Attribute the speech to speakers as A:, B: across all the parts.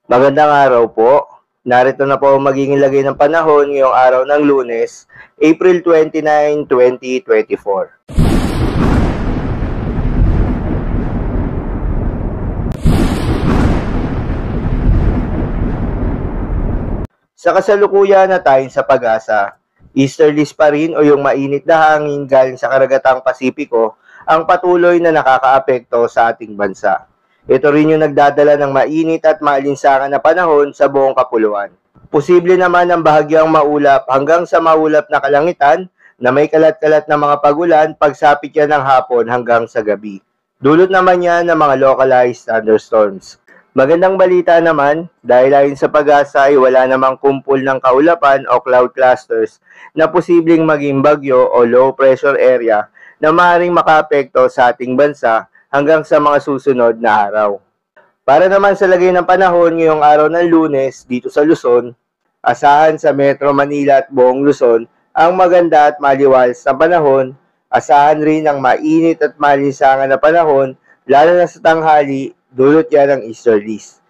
A: Magandang araw po. Narito na po ang magiging lagay ng panahon ngayong araw ng Lunes, April 29, 2024. Sa kasalukuyan na tayo sa pag-asa, easterlies pa rin o yung mainit na hangin galing sa karagatang Pasipiko ang patuloy na nakakaapekto sa ating bansa. Ito rin yung nagdadala ng mainit at maalinsangan na panahon sa buong kapuluan. Posible naman ang bahagyang maulap hanggang sa maulap na kalangitan na may kalat-kalat na mga pagulan pagsapit yan ng hapon hanggang sa gabi. Dulot naman yan ng mga localized thunderstorms. Magandang balita naman dahil ayon sa pag-asa ay wala namang kumpol ng kaulapan o cloud clusters na posibleng maging bagyo o low pressure area na maaaring makaapekto sa ating bansa hanggang sa mga susunod na araw. Para naman sa lagay ng panahon ngayong araw ng Lunes dito sa Luzon, asahan sa Metro Manila at buong Luzon ang maganda at maliwalas na panahon, asahan rin ang mainit at malinsangan na panahon lalo na sa tanghali, dulot yan ng easterlies.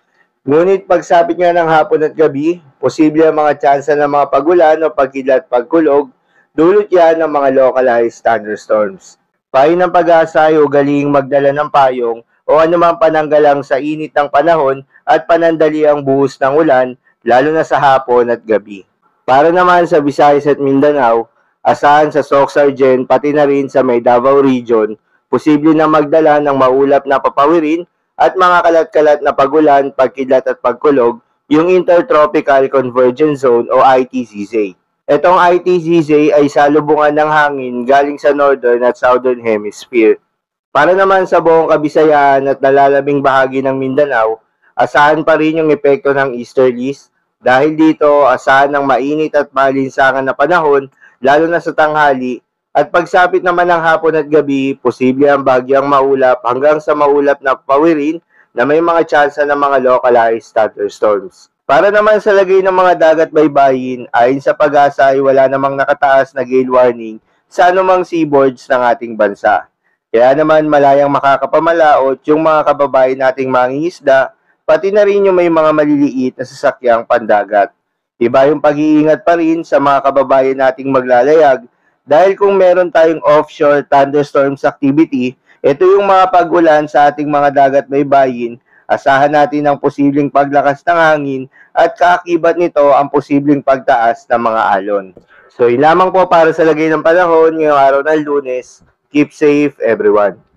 A: Ngunit pagsapit nga ng hapon at gabi, posible ang mga tsansa ng mga pagulan o pagkidlat pagkulog, dulot yan ng mga localized thunderstorms. Payo ng pag-asa ay ugaling magdala ng payong o anumang pananggalang sa init ng panahon at panandali ang buhos ng ulan, lalo na sa hapon at gabi. Para naman sa Visayas at Mindanao, asahan sa Soc-Sargen pati na rin sa may Davao Region, posible na magdala ng maulap na papawirin at mga kalat-kalat na pagulan, pagkidlat at pagkulog, yung Intertropical Convergence Zone o ITCZ. Itong ITCZ ay salubungan ng hangin galing sa Northern at Southern Hemisphere. Para naman sa buong Kabisayaan at nalalabing bahagi ng Mindanao, asahan pa rin yung epekto ng easterlies. Dahil dito, asahan ng mainit at malinsangan na panahon, lalo na sa tanghali, at pagsapit naman ng hapon at gabi, posible ang bagyang maulap hanggang sa maulap na pawirin na may mga tsansa ng mga localized thunderstorms. Para naman sa lagay ng mga dagat baybayin, ayon sa pag-asa ay wala namang nakataas na gale warning sa anumang seaboards ng ating bansa. Kaya naman malayang makakapamalaot yung mga kababayan nating mangingisda, pati na rin yung may mga maliliit na sasakyang pandagat. Iba yung pag-iingat pa rin sa mga kababayan nating maglalayag dahil kung meron tayong offshore thunderstorms activity, ito yung mga pag-ulan sa ating mga dagat baybayin, asahan natin ang posibleng paglakas ng hangin at kaakibat nito ang posibleng pagtaas ng mga alon. So, yun lamang po para sa lagay ng panahon ngayong araw ng Lunes. Keep safe, everyone.